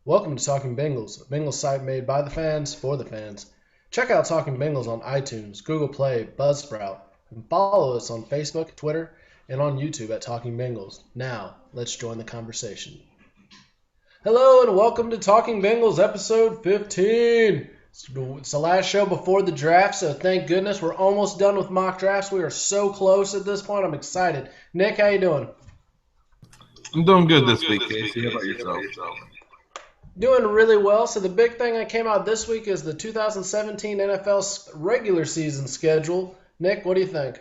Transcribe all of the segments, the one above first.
Welcome to Talking Bengals, a Bengals site made by the fans for the fans. Check out Talking Bengals on iTunes, Google Play, Buzzsprout, and follow us on Facebook, Twitter, and on YouTube at Talking Bengals. Now, let's join the conversation. Hello and welcome to Talking Bengals episode 15. It's the last show before the draft, so thank goodness we're almost done with mock drafts. We are so close at this point. I'm excited. Nick, how you doing? I'm doing good this week, Casey. How about yourself? Doing really well. So the big thing that came out this week is the 2017 NFL regular season schedule. Nick, what do you think?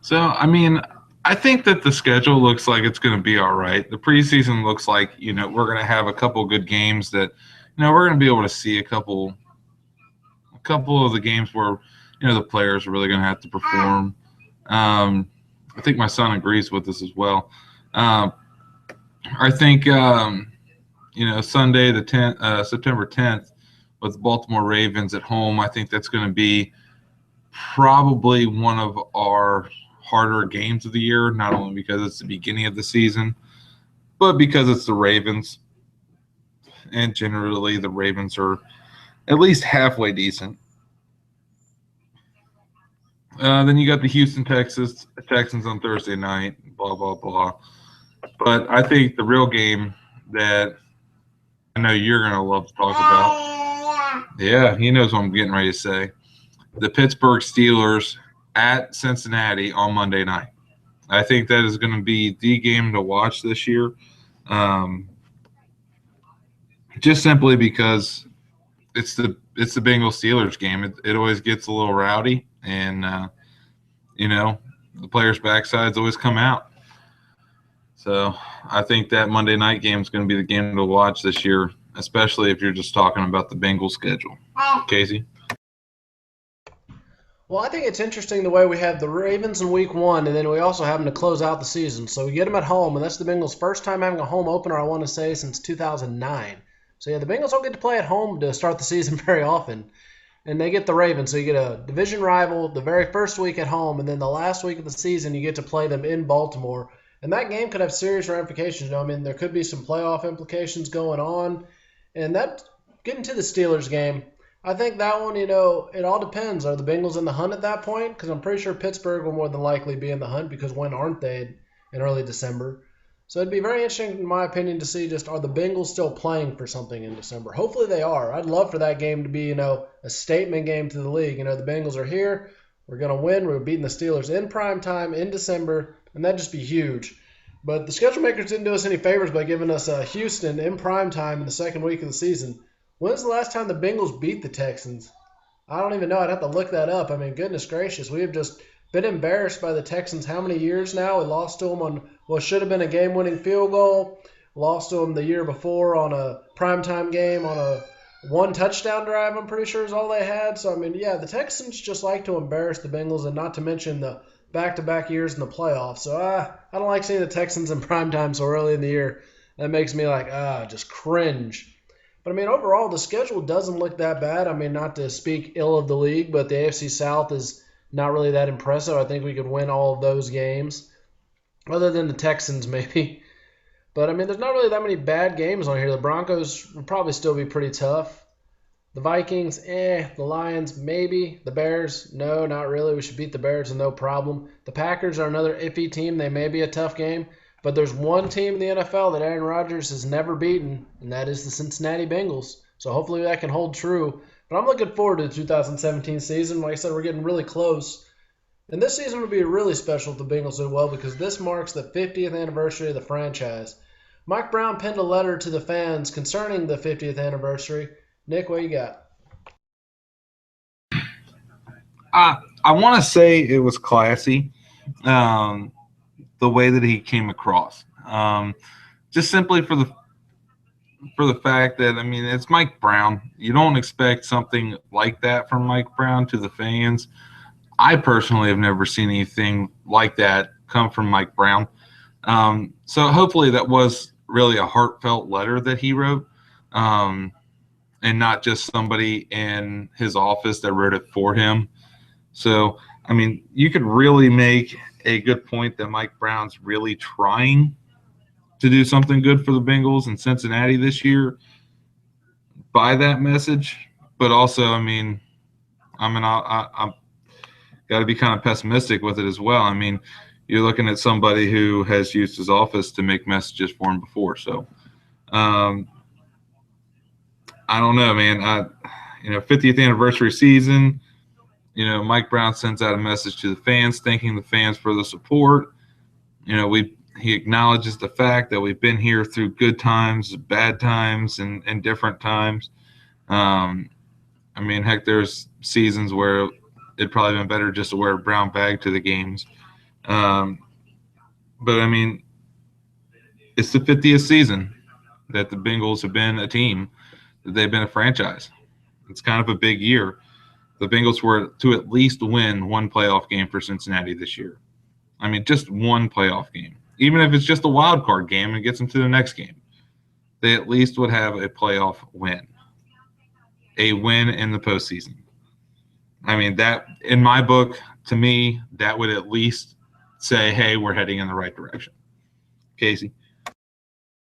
I think that the schedule looks like it's going to be all right. The preseason looks like, we're going to have a couple good games that, we're going to be able to see a couple of the games where, the players are really going to have to perform. I think my son agrees with this as well. I think, Sunday, September 10th, with the Baltimore Ravens at home, I think that's going to be probably one of our harder games of the year, not only because it's the beginning of the season, but because it's the Ravens. And generally, the Ravens are at least halfway decent. Then you got the Houston Texans on Thursday night, blah, blah, blah. But I think the real game that I know you're going to love to talk about, yeah, he knows what I'm getting ready to say, the Pittsburgh Steelers at Cincinnati on Monday night. I think that is going to be the game to watch this year, just simply because it's the Bengals Steelers game. It always gets a little rowdy, and the players' backsides always come out. So I think that Monday night game is going to be the game to watch this year, especially if you're just talking about the Bengals schedule. Casey? Well, I think it's interesting the way we have the Ravens in week one, and then we also have them to close out the season. So we get them at home, and that's the Bengals' first time having a home opener, I want to say, since 2009. So, yeah, the Bengals don't get to play at home to start the season very often. And they get the Ravens, so you get a division rival the very first week at home, and then the last week of the season you get to play them in Baltimore. And that game could have serious ramifications. There could be some playoff implications going on. And that, getting to the Steelers game, I think that one, it all depends. Are the Bengals in the hunt at that point? Because I'm pretty sure Pittsburgh will more than likely be in the hunt, because when aren't they in early December? So it'd be very interesting, in my opinion, to see just are the Bengals still playing for something in December. Hopefully they are. I'd love for that game to be, a statement game to the league. The Bengals are here. We're going to win. We're beating the Steelers in prime time in December, and that'd just be huge. But the schedule makers didn't do us any favors by giving us Houston in prime time in the second week of the season. When's the last time the Bengals beat the Texans? I don't even know. I'd have to look that up. Goodness gracious. We have just been embarrassed by the Texans how many years now? We lost to them on what should have been a game-winning field goal. Lost to them the year before on a primetime game on a one-touchdown drive, I'm pretty sure is all they had. So, the Texans just like to embarrass the Bengals, and not to mention the back-to-back years in the playoffs. So, I don't like seeing the Texans in primetime so early in the year. That makes me just cringe. But, overall, the schedule doesn't look that bad. Not to speak ill of the league, but the AFC South is not really that impressive. I think we could win all of those games, other than the Texans maybe. But, there's not really that many bad games on here. The Broncos would probably still be pretty tough. The Vikings, The Lions, maybe. The Bears, no, not really. We should beat the Bears with no problem. The Packers are another iffy team. They may be a tough game. But there's one team in the NFL that Aaron Rodgers has never beaten, and that is the Cincinnati Bengals. So hopefully that can hold true. But I'm looking forward to the 2017 season. Like I said, we're getting really close. And this season will be really special if the Bengals do well, because this marks the 50th anniversary of the franchise. Mike Brown penned a letter to the fans concerning the 50th anniversary. Nick, what you got? I want to say it was classy, the way that he came across. Just simply for the fact that, it's Mike Brown. You don't expect something like that from Mike Brown to the fans. I personally have never seen anything like that come from Mike Brown. So hopefully that was really a heartfelt letter that he wrote, and not just somebody in his office that wrote it for him. So, you could really make a good point that Mike Brown's really trying to do something good for the Bengals and Cincinnati this year by that message. But also, I'm got to be kind of pessimistic with it as well. I mean, you're looking at somebody who has used his office to make messages for him before. So, um, I don't know, man. 50th anniversary season. Mike Brown sends out a message to the fans, thanking the fans for the support. He acknowledges the fact that we've been here through good times, bad times, and different times. Heck, there's seasons where it'd probably been better just to wear a brown bag to the games. Um, but it's the 50th season that the Bengals have been a team, that they've been a franchise. It's kind of a big year. The Bengals were to at least win one playoff game for Cincinnati this year. Just one playoff game. Even if it's just a wild card game and gets them to the next game, they at least would have a playoff win, a win in the postseason. That, in my book, to me, that would at least say, hey, we're heading in the right direction. Casey?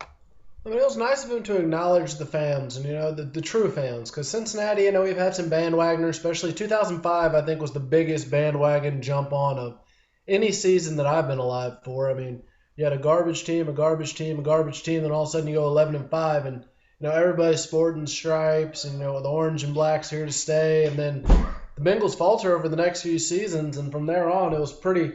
It was nice of him to acknowledge the fans and, the true fans. Because Cincinnati, we've had some bandwagoners, especially 2005, I think, was the biggest bandwagon jump on of any season that I've been alive for. You had a garbage team, a garbage team, a garbage team, then all of a sudden you go 11-5, and everybody's sporting stripes, and the orange and black's here to stay, and then the Bengals falter over the next few seasons, and from there on it was pretty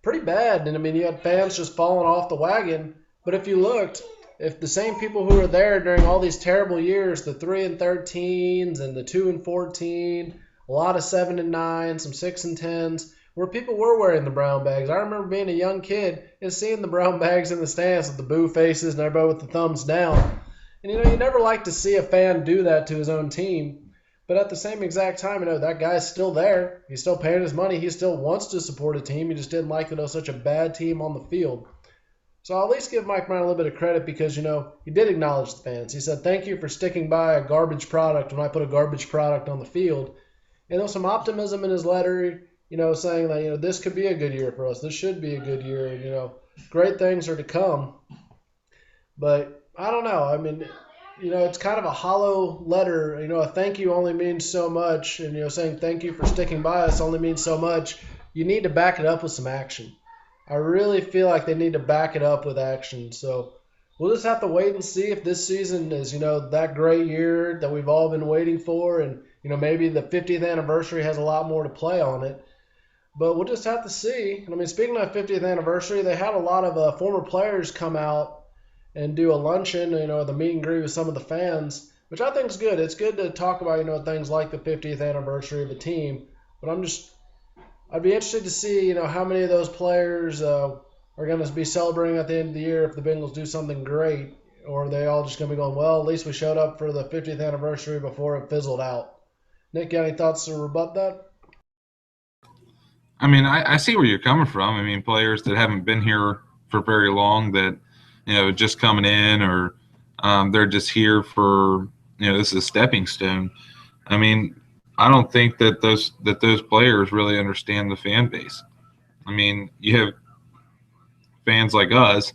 bad. And you had fans just falling off the wagon. But if you looked, if the same people who were there during all these terrible years, the 3-13s and the 2-14, a lot of 7-9, some 6-10s, where people were wearing the brown bags. I remember being a young kid and seeing the brown bags in the stands with the boo faces and everybody with the thumbs down. And you never like to see a fan do that to his own team. But at the same exact time, that guy's still there. He's still paying his money. He still wants to support a team. He just didn't like that it was such a bad team on the field. So I'll at least give Mike Brown a little bit of credit because, he did acknowledge the fans. He said, thank you for sticking by a garbage product when I put a garbage product on the field. And there was some optimism in his letter, saying that, this could be a good year for us. This should be a good year. Great things are to come. But I don't know. It's kind of a hollow letter. A thank you only means so much. And, saying thank you for sticking by us only means so much. You need to back it up with some action. I really feel like they need to back it up with action. So we'll just have to wait and see if this season is, that great year that we've all been waiting for. And, maybe the 50th anniversary has a lot more to play on it. But we'll just have to see. Speaking of 50th anniversary, they had a lot of former players come out and do a luncheon, the meet and greet with some of the fans, which I think is good. It's good to talk about, things like the 50th anniversary of a team. But I'd be interested to see, how many of those players are going to be celebrating at the end of the year if the Bengals do something great, or are they all just going to be going, well, at least we showed up for the 50th anniversary before it fizzled out. Nick, got any thoughts to rebut that? I see where you're coming from. Players that haven't been here for very long that, just coming in, or they're just here for, this is a stepping stone. I don't think that those players really understand the fan base. You have fans like us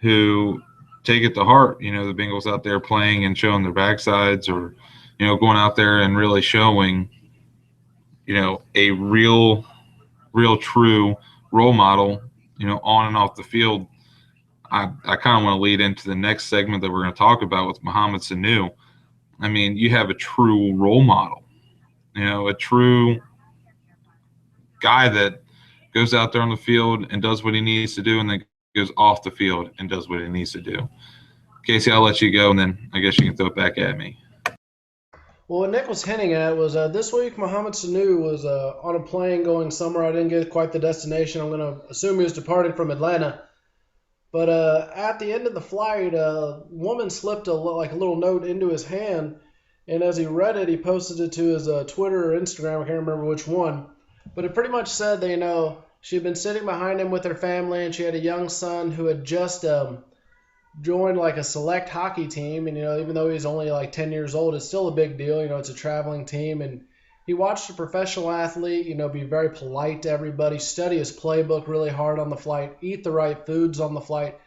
who take it to heart. The Bengals out there playing and showing their backsides, or going out there and really showing a real true role model, on and off the field. I kind of want to lead into the next segment that we're going to talk about with Mohamed Sanu. You have a true role model, a true guy that goes out there on the field and does what he needs to do, and then goes off the field and does what he needs to do. Casey, I'll let you go, and then I guess you can throw it back at me. Well, what Nick was hinting at was this week Mohamed Sanu was on a plane going somewhere. I didn't get quite the destination. I'm going to assume he was departing from Atlanta. But at the end of the flight, a woman slipped a little note into his hand, and as he read it, he posted it to his Twitter or Instagram. I can't remember which one. But it pretty much said that, she had been sitting behind him with her family, and she had a young son who had just joined a select hockey team, and even though he's only 10 years old, it's still a big deal. It's a traveling team, and he watched a professional athlete be very polite to everybody, study his playbook really hard on the flight, eat the right foods on the flight,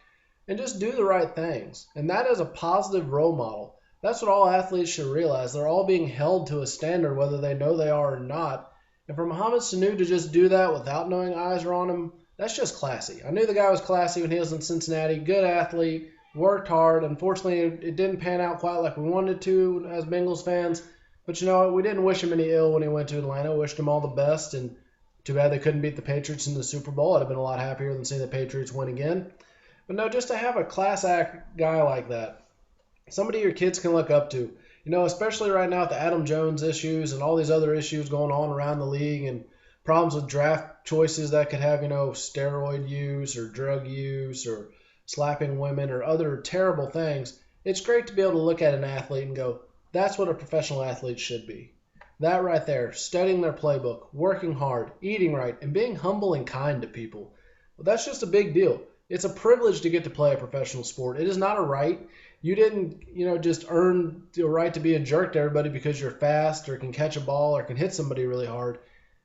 and just do the right things. And that is a positive role model. That's what all athletes should realize. They're all being held to a standard, whether they know they are or not. And for Mohamed Sanu to just do that without knowing eyes are on him, that's just classy. I knew the guy was classy when he was in Cincinnati. Good athlete, worked hard. Unfortunately, it didn't pan out quite like we wanted it to as Bengals fans. But you know what? We didn't wish him any ill when he went to Atlanta. We wished him all the best. And too bad they couldn't beat the Patriots in the Super Bowl. I'd have been a lot happier than seeing the Patriots win again. But no, just to have a class act guy like that, somebody your kids can look up to. You know, especially right now with the Adam Jones issues and all these other issues going on around the league and problems with draft choices that could have, steroid use or drug use or slapping women or other terrible things. It's great to be able to look at an athlete and go, that's what a professional athlete should be. That right there, studying their playbook, working hard, eating right, and being humble and kind to people. Well, that's just a big deal. It's a privilege to get to play a professional sport. It is not a right. You didn't, just earn the right to be a jerk to everybody because you're fast or can catch a ball or can hit somebody really hard.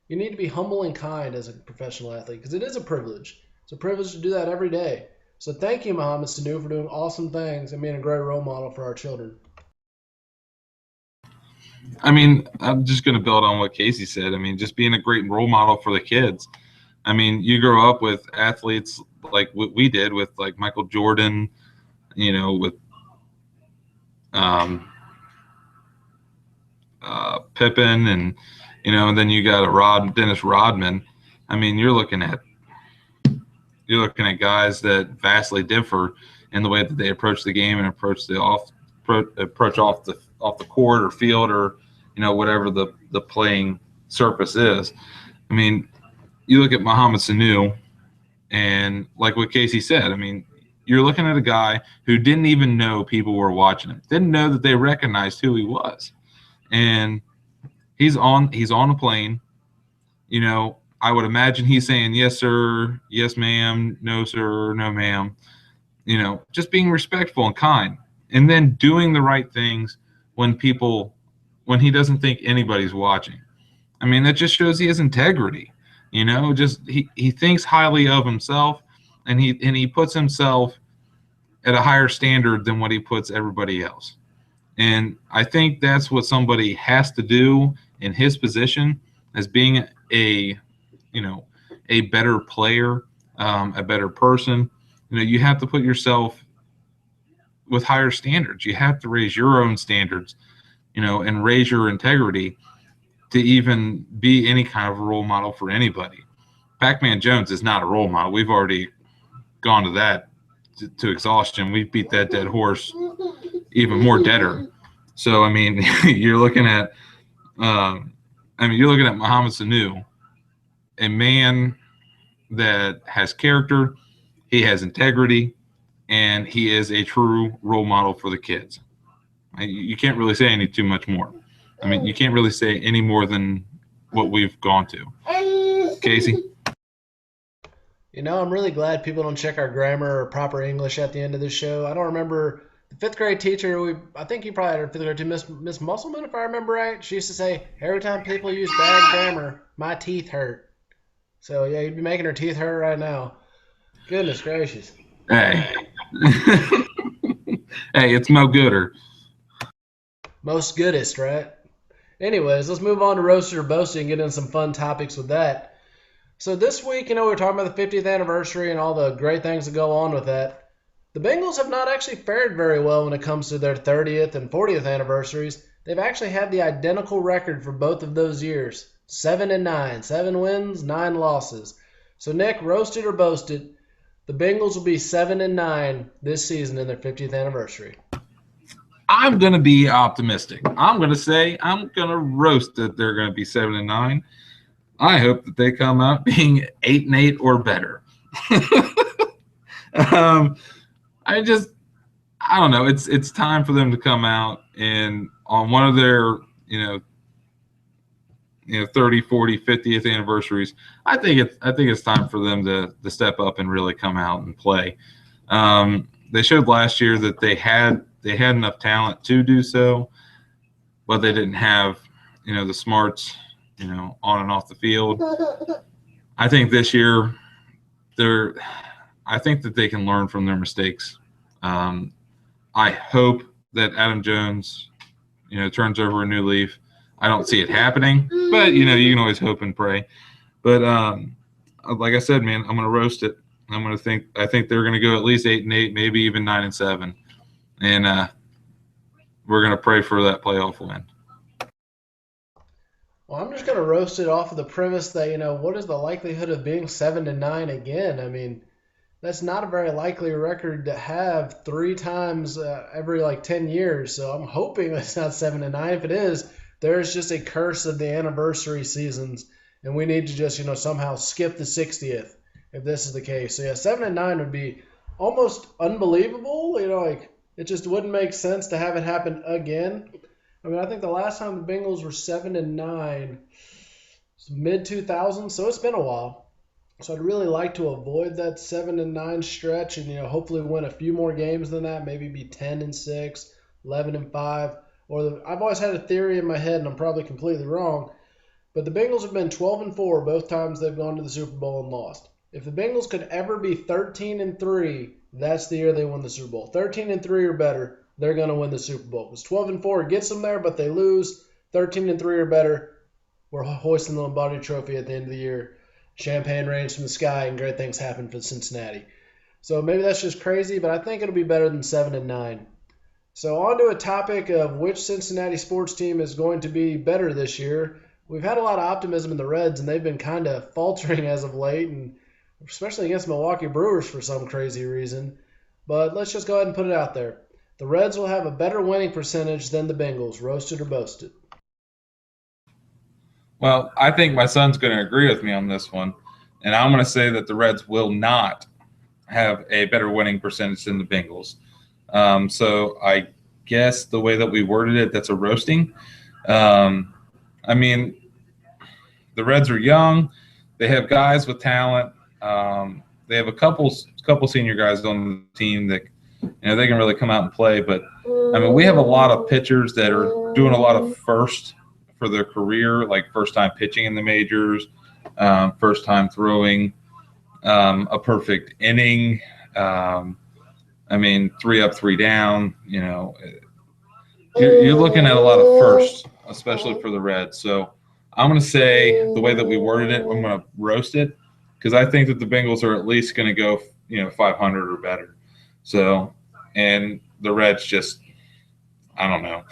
You need to be humble and kind as a professional athlete because it is a privilege. It's a privilege to do that every day. So thank you, Mohamed Sanu, for doing awesome things and being a great role model for our children. I mean, I'm just going to build on what Casey said. I mean, just being a great role model for the kids. I mean, you grow up with athletes like what we did with like Michael Jordan, with um, Pippen, and then you got Dennis Rodman. I mean, you're looking at guys that vastly differ in the way that they approach the game and approach off the court or field or whatever the playing surface is. I mean, you look at Mohamed Sanu, and like what Casey said, I mean, you're looking at a guy who didn't even know people were watching him, didn't know that they recognized who he was, and he's on a plane. I would imagine he's saying yes sir, yes ma'am, no sir, no ma'am. Just being respectful and kind, and then doing the right things when he doesn't think anybody's watching. I mean, that just shows he has integrity. Just he thinks highly of himself, and he puts himself at a higher standard than what he puts everybody else. And I think that's what somebody has to do in his position as being a better player, a better person. You have to put yourself with higher standards. You have to raise your own standards, and raise your integrity to even be any kind of a role model for anybody. Pac-Man Jones is not a role model. We've already gone to that to exhaustion. We beat that dead horse even more deader. So I mean, you're looking at Mohamed Sanu, a man that has character, he has integrity, and he is a true role model for the kids. You can't really say any too much more. I mean, you can't really say any more than what we've gone to. Casey? I'm really glad people don't check our grammar or proper English at the end of the show. I don't remember the fifth grade teacher. I think you probably had a fifth grade teacher, Miss Musselman, if I remember right. She used to say, every time people use bad grammar, my teeth hurt. So yeah, you'd be making her teeth hurt right now. Goodness gracious. Hey. Hey, it's Mo Gooder. Most goodest, right? Anyways, let's move on to Roasted or Boasted and get into some fun topics with that. So this week, we're talking about the 50th anniversary and all the great things that go on with that. The Bengals have not actually fared very well when it comes to their 30th and 40th anniversaries. They've actually had the identical record for both of those years, 7-9, 7 wins, 9 losses. So Nick, roasted or boasted, the Bengals will be 7-9 this season in their 50th anniversary. I'm going to be optimistic. I'm going to roast that they're going to be 7-9. I hope that they come out being 8-8 or better. I don't know. It's time for them to come out and on one of their 30, 40, 50th anniversaries. I think it's time for them to step up and really come out and play. They showed last year that they had enough talent to do so, but they didn't have the smarts on and off the field. I think this year I think that they can learn from their mistakes. Um, I hope that Adam Jones, turns over a new leaf. I don't see it happening, but you can always hope and pray. But like I said, man, I'm gonna roast it. I think they're gonna go at least 8-8, maybe even 9-7, and we're gonna pray for that playoff win. Well, I'm just going to roast it off of the premise that, what is the likelihood of being 7-9 again? I mean, that's not a very likely record to have three times every like 10 years. So I'm hoping it's not 7-9. If it is, there's just a curse of the anniversary seasons, and we need to just somehow skip the 60th if this is the case. So yeah, 7-9 would be almost unbelievable. Like it just wouldn't make sense to have it happen again. I mean, I think the last time the Bengals were 7-9 was mid 2000s, so it's been a while. So I'd really like to avoid that 7-9 stretch, and hopefully win a few more games than that. Maybe be 10-6, 11-5, I've always had a theory in my head, and I'm probably completely wrong. But the Bengals have been 12-4 both times they've gone to the Super Bowl and lost. If the Bengals could ever be 13-3, that's the year they win the Super Bowl. 13-3 or better, they're going to win the Super Bowl. Because 12-4 gets them there, but they lose. 13-3 or better, we're hoisting the Lombardi Trophy at the end of the year. Champagne rains from the sky, and great things happen for Cincinnati. So maybe that's just crazy, but I think it'll be better than 7-9. So on to a topic of which Cincinnati sports team is going to be better this year. We've had a lot of optimism in the Reds, and they've been kind of faltering as of late, and especially against Milwaukee Brewers for some crazy reason. But let's just go ahead and put it out there. The Reds will have a better winning percentage than the Bengals, roasted or boasted. Well, I think my son's going to agree with me on this one, and I'm going to say that the Reds will not have a better winning percentage than the Bengals. So I guess the way that we worded it, that's a roasting. I mean, the Reds are young. They have guys with talent. They have a couple senior guys on the team that they can really come out and play. But I mean, we have a lot of pitchers that are doing a lot of first for their career, like first time pitching in the majors, first time throwing a perfect inning. I mean, 3 up, 3 down. You're looking at a lot of firsts, especially for the Reds. So I'm going to say the way that we worded it, I'm going to roast it because I think that the Bengals are at least going to go, 500 or better. So, and the Reds just, I don't know.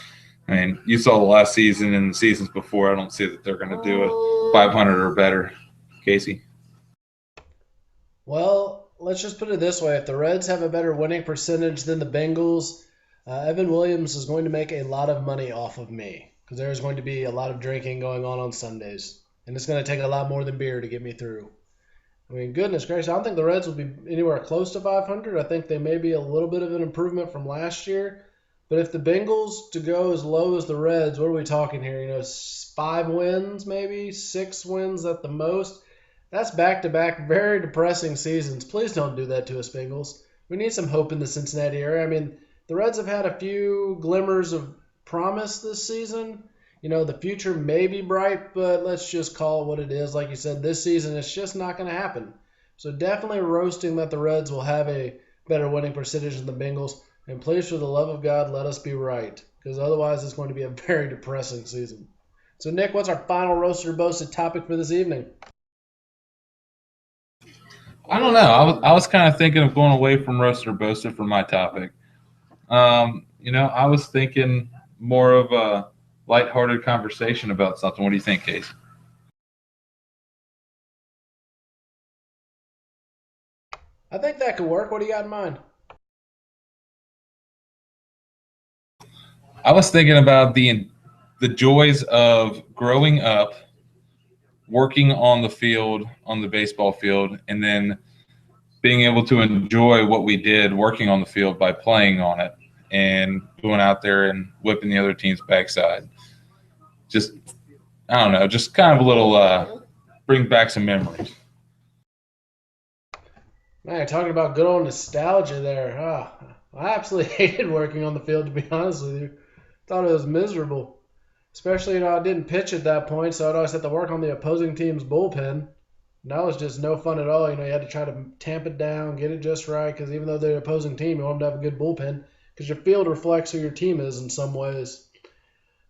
I mean, you saw the last season and the seasons before. I don't see that they're going to do it 500 or better. Casey? Well, let's just put it this way. If the Reds have a better winning percentage than the Bengals, Evan Williams is going to make a lot of money off of me because there's going to be a lot of drinking going on Sundays. And it's going to take a lot more than beer to get me through. I mean, goodness gracious, I don't think the Reds will be anywhere close to 500. I think they may be a little bit of an improvement from last year. But if the Bengals to go as low as the Reds, what are we talking here? 5 wins maybe, 6 wins at the most. That's back-to-back very depressing seasons. Please don't do that to us, Bengals. We need some hope in the Cincinnati area. I mean, the Reds have had a few glimmers of promise this season. The future may be bright, but let's just call it what it is. Like you said, this season it's just not going to happen. So definitely roasting that the Reds will have a better winning percentage than the Bengals. And please, for the love of God, let us be right, because otherwise it's going to be a very depressing season. So, Nick, what's our final roasted or boasted topic for this evening? I don't know. I was kind of thinking of going away from roasted or boasted for my topic. I was thinking more of a lighthearted conversation about something. What do you think, Case? I think that could work. What do you got in mind? I was thinking about the joys of growing up, working on the field, on the baseball field, and then being able to enjoy what we did working on the field by playing on it and going out there and whipping the other team's backside. Just, I don't know, just kind of a little bring back some memories. Man, you're talking about good old nostalgia there. I absolutely hated working on the field, to be honest with you. Thought it was miserable. Especially, I didn't pitch at that point, so I'd always have to work on the opposing team's bullpen. And that was just no fun at all. You had to try to tamp it down, get it just right, because even though they're the opposing team, you want them to have a good bullpen because your field reflects who your team is in some ways.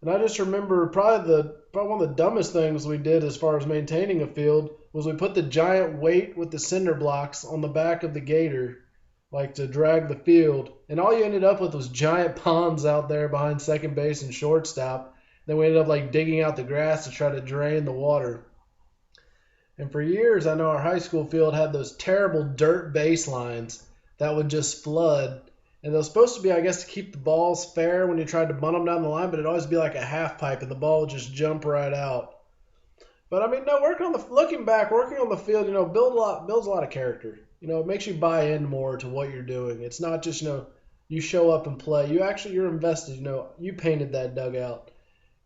And I just remember probably one of the dumbest things we did as far as maintaining a field was we put the giant weight with the cinder blocks on the back of the gator, like to drag the field. And all you ended up with was giant ponds out there behind second base and shortstop. Then we ended up like digging out the grass to try to drain the water. And for years, I know our high school field had those terrible dirt baselines that would just flood. And they were supposed to be, I guess, to keep the balls fair when you tried to bunt them down the line, but it'd always be like a half pipe and the ball would just jump right out. But I mean, no, looking back, working on the field, builds a lot of character. It makes you buy in more to what you're doing. It's not just, you show up and play. You're invested. You painted that dugout.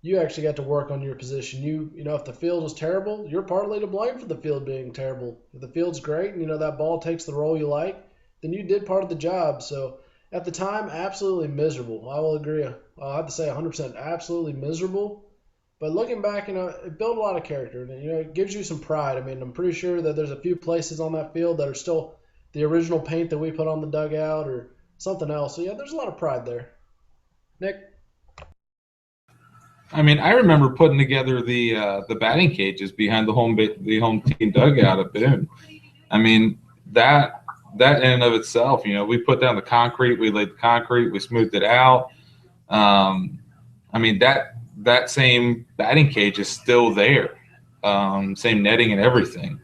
You actually got to work on your position. If the field was terrible, you're partly to blame for the field being terrible. If the field's great and that ball takes the role you like, then you did part of the job. So at the time, absolutely miserable. I will agree. I'll have to say 100% absolutely miserable. But looking back, it built a lot of character. And, it gives you some pride. I mean, I'm pretty sure that there's a few places on that field that are still the original paint that we put on the dugout or something else. So, yeah, there's a lot of pride there. Nick? I mean, I remember putting together the batting cages behind the home team dugout at Boone. I mean, that in and of itself, we put down the concrete, we laid the concrete, we smoothed it out. I mean, that same batting cage is still there, same netting and everything.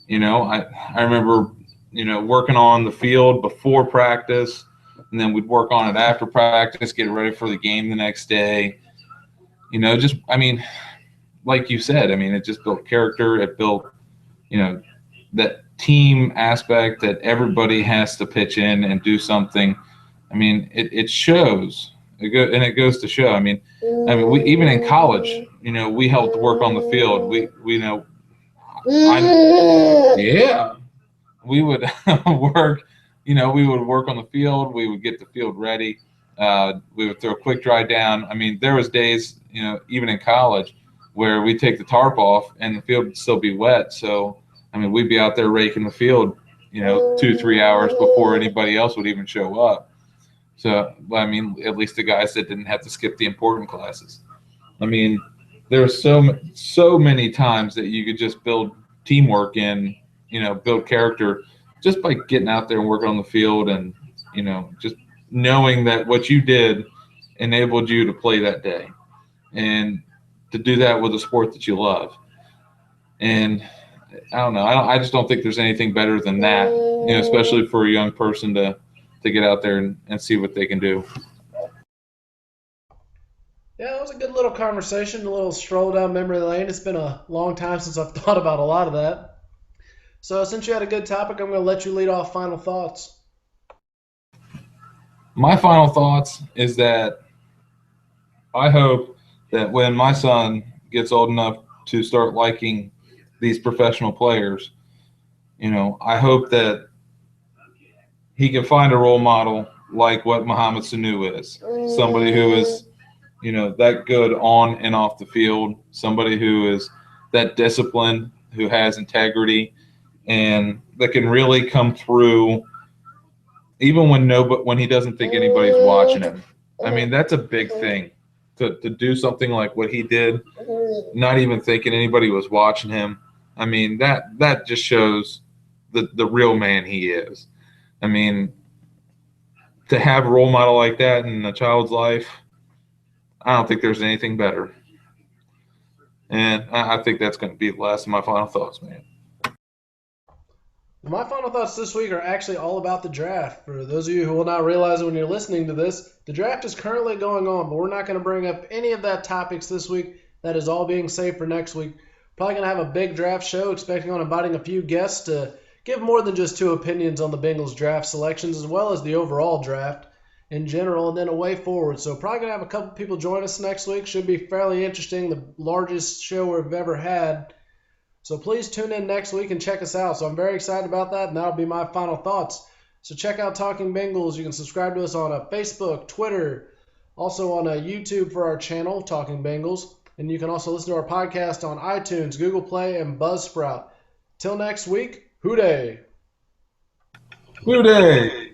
I remember working on the field before practice, and then we'd work on it after practice, get ready for the game the next day. I mean, like you said, I mean, it just built character. It built, that team aspect that everybody has to pitch in and do something. I mean, it shows. It goes to show. We even in college, we helped work on the field. We yeah, we would work. We would work on the field. We would get the field ready. We would throw a quick dry down. I mean, there was days, even in college, where we take the tarp off and the field would still be wet. So, I mean, we'd be out there raking the field, 2-3 hours before anybody else would even show up. So, I mean, at least the guys that didn't have to skip the important classes. I mean, there were so many times that you could just build teamwork and, build character just by getting out there and working on the field and, just knowing that what you did enabled you to play that day and to do that with a sport that you love. And I don't know. I just don't think there's anything better than that, especially for a young person to get out there and see what they can do. Yeah, it was a good little conversation, a little stroll down memory lane. It's been a long time since I've thought about a lot of that. So since you had a good topic, I'm going to let you lead off final thoughts. My final thoughts is that I hope that when my son gets old enough to start liking these professional players, I hope that he can find a role model like what Mohamed Sanu is, somebody who is, that good on and off the field, somebody who is that disciplined, who has integrity, and that can really come through even when he doesn't think anybody's watching him. I mean, that's a big thing to do something like what he did, not even thinking anybody was watching him. I mean, that just shows the real man he is. I mean, to have a role model like that in a child's life, I don't think there's anything better. And I think that's going to be the last of my final thoughts, man. My final thoughts this week are actually all about the draft. For those of you who will not realize it when you're listening to this, the draft is currently going on, but we're not going to bring up any of that topics this week. That is all being saved for next week. Probably going to have a big draft show, expecting on inviting a few guests to give more than just two opinions on the Bengals draft selections, as well as the overall draft in general, and then a way forward. So probably going to have a couple people join us next week. Should be fairly interesting, the largest show we've ever had. So please tune in next week and check us out. So I'm very excited about that, and that'll be my final thoughts. So check out Talking Bengals. You can subscribe to us on Facebook, Twitter, also on YouTube for our channel, Talking Bengals. And you can also listen to our podcast on iTunes, Google Play, and Buzzsprout. Till next week, hoo day. Blue Day.